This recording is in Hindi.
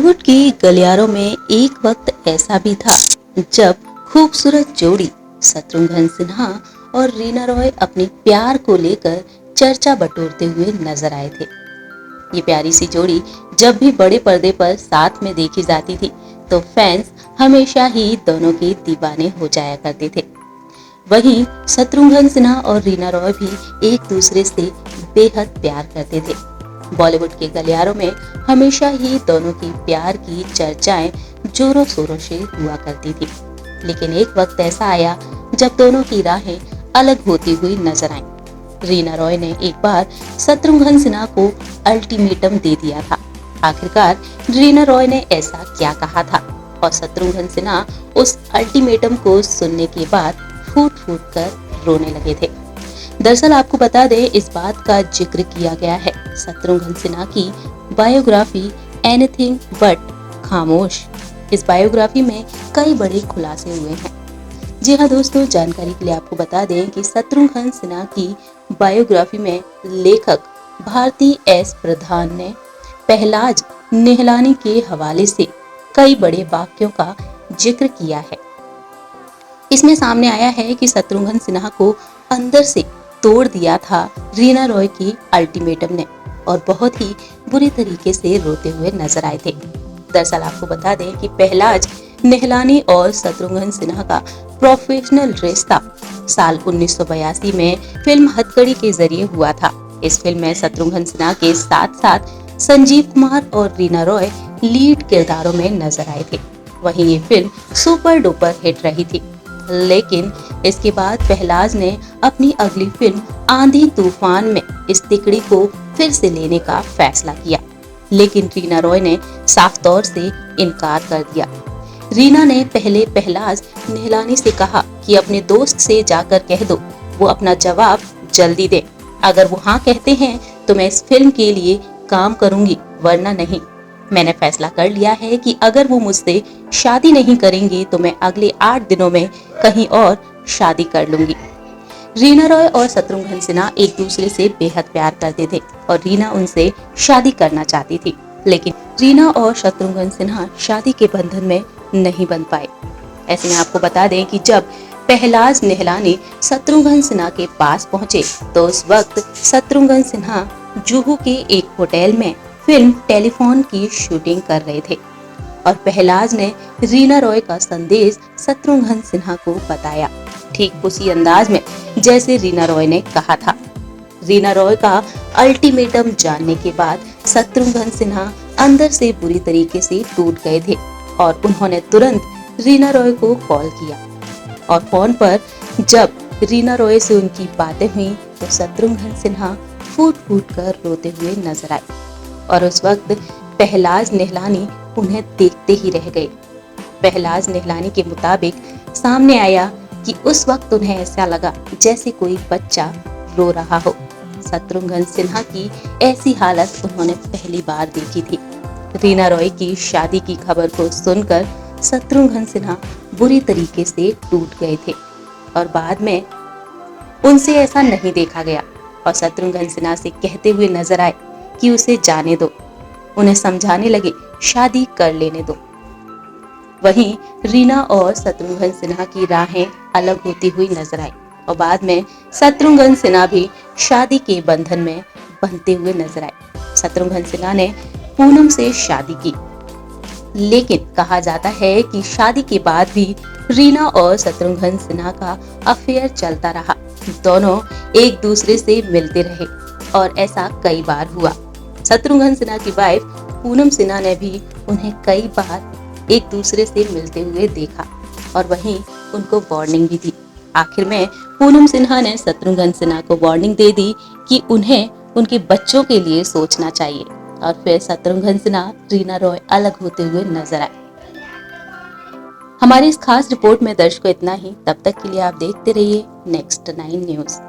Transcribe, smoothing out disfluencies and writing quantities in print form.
बॉलीवुड की गलियारों में एक वक्त ऐसा भी था जब खूबसूरत जोड़ी शत्रुघ्न सिन्हा और रीना रॉय अपने प्यार को लेकर चर्चा बटोरते हुए नजर आए थे। ये प्यारी सी जोड़ी जब भी बड़े पर्दे पर साथ में देखी जाती थी तो फैंस हमेशा ही दोनों के दीवाने हो जाया करते थे। वहीं शत्रुघ्न सिन्हा और रीना रॉय भी एक दूसरे से बेहद प्यार करते थे। बॉलीवुड के गलियारों में हमेशा ही दोनों की प्यार की चर्चाएं जोरों शोरों से हुआ करती थी। लेकिन एक वक्त ऐसा आया जब दोनों की राहें अलग होती हुई नजर आईं। रीना रॉय ने एक बार शत्रुघ्न सिन्हा को अल्टीमेटम दे दिया था। आखिरकार रीना रॉय ने ऐसा क्या कहा था और शत्रुघ्न सिन्हा उस अल्टीमेटम को सुनने के बाद फूट फूट कर रोने लगे थे। दरअसल आपको बता दें, इस बात का जिक्र किया गया है शत्रुघ्न सिन्हा की बायोग्राफी एनीथिंग बट खामोश। इस बायोग्राफी में कई बड़े खुलासे हुए हैं। जी हाँ दोस्तों, जानकारी के लिए आपको बता दें कि शत्रुघ्न सिन्हा की बायोग्राफी में लेखक भारती एस प्रधान ने पहलाज निहलानी के हवाले से कई बड़े वाक्यों का जिक्र किया है। इसमें सामने आया है कि शत्रुघ्न सिन्हा को अंदर से तोड़ दिया था रीना रॉय की अल्टीमेटम ने और बहुत ही बुरी तरीके से रोते हुए नजर आए थे। दरअसल आपको बता दें कि पहलाज निहलानी और शत्रुघ्न सिन्हा का प्रोफेशनल रिश्ता साल 1982 में फिल्म हथकड़ी के जरिए हुआ था। इस फिल्म में शत्रुघ्न सिन्हा के साथ साथ संजीव कुमार और रीना रॉय लीड किरदारों में नजर आए थे। वहीं ये फिल्म सुपर डुपर हिट रही थी। लेकिन इसके बाद पहलाज ने अपनी अगली फिल्म आंधी तूफान में इस तिकड़ी को फिर से लेने का फैसला किया, लेकिन रीना रॉय ने साफ तौर से इनकार कर दिया। रीना ने पहले पहलाज निहलानी से कहा कि अपने दोस्त से जाकर कह दो वो अपना जवाब जल्दी दे। अगर वो हाँ कहते हैं तो मैं इस फिल्म के लिए काम करूंगी, वरना नहीं। मैंने फैसला कर लिया है कि अगर वो मुझसे शादी नहीं करेंगे तो मैं अगले 8 दिनों में कहीं और शादी कर लूंगी। रीना रॉय और शत्रुघ्न सिन्हा एक दूसरे से बेहद प्यार करते थे और रीना उनसे शादी करना चाहती थी, लेकिन रीना और शत्रुघ्न सिन्हा शादी के बंधन में नहीं बंध पाए। ऐसे में आपको बता दें कि जब पहलाज निहलानी शत्रुघ्न सिन्हा के पास पहुंचे तो उस वक्त शत्रुघ्न सिन्हा जुहू के एक होटल में फिल्म टेलीफोन की शूटिंग कर रहे थे और पहलाज ने रीना रॉय का संदेश शत्रुघ्न सिन्हा को बताया, ठीक उसी अंदाज में जैसे रीना रॉय ने कहा था। रीना रॉय का अल्टीमेटम जानने के बाद शत्रुघ्न सिन्हा अंदर से बुरी तरीके से टूट गए थे और उन्होंने तुरंत रीना रॉय को कॉल किया और फोन पर जब रीना रॉय से उनकी बातें हुई तो शत्रुघ्न सिन्हा फूट फूट कर रोते हुए नजर आए और उस वक्त पहलाज निहलानी उन्हें देखते ही रह गए। पहलाज निहलानी के मुताबिक सामने आया कि उस वक्त उन्हें ऐसा लगा जैसे कोई बच्चा रो रहा हो। शत्रुघ्न सिन्हा की ऐसी हालत उन्होंने पहली बार देखी थी। रीना रॉय की शादी की खबर को सुनकर शत्रुघ्न सिन्हा बुरी तरीके से टूट गए थे और बाद में उनसे ऐसा नहीं देखा गया और शत्रुघ्न सिन्हा से कहते हुए नजर आए कि उसे जाने दो, उन्हें समझाने लगे शादी कर लेने दो। वहीं रीना और शत्रुघ्न सिन्हा की राहें अलग होती हुई नजर आई और बाद में शत्रुघ्न सिन्हा भी शादी के बंधन में बंधते हुए नजर आए। शत्रुघ्न सिन्हा ने पूनम से शादी की, लेकिन कहा जाता है कि शादी के बाद भी रीना और शत्रुघ्न सिन्हा का अफेयर चलता रहा। दोनों एक दूसरे से मिलते रहे और ऐसा कई बार हुआ। शत्रुघ्न सिन्हा की वाइफ पूनम सिन्हा ने भी उन्हें कई बार एक दूसरे से मिलते हुए देखा और वहीं उनको वार्निंग भी दी। आखिर में पूनम सिन्हा ने शत्रुघ्न सिन्हा को वार्निंग दे दी कि उन्हें उनके बच्चों के लिए सोचना चाहिए और फिर शत्रुघ्न सिन्हा रीना रॉय अलग होते हुए नजर आए। हमारी इस खास रिपोर्ट में दर्शकों इतना ही। तब तक के लिए आप देखते रहिए नेक्स्ट 9 न्यूज।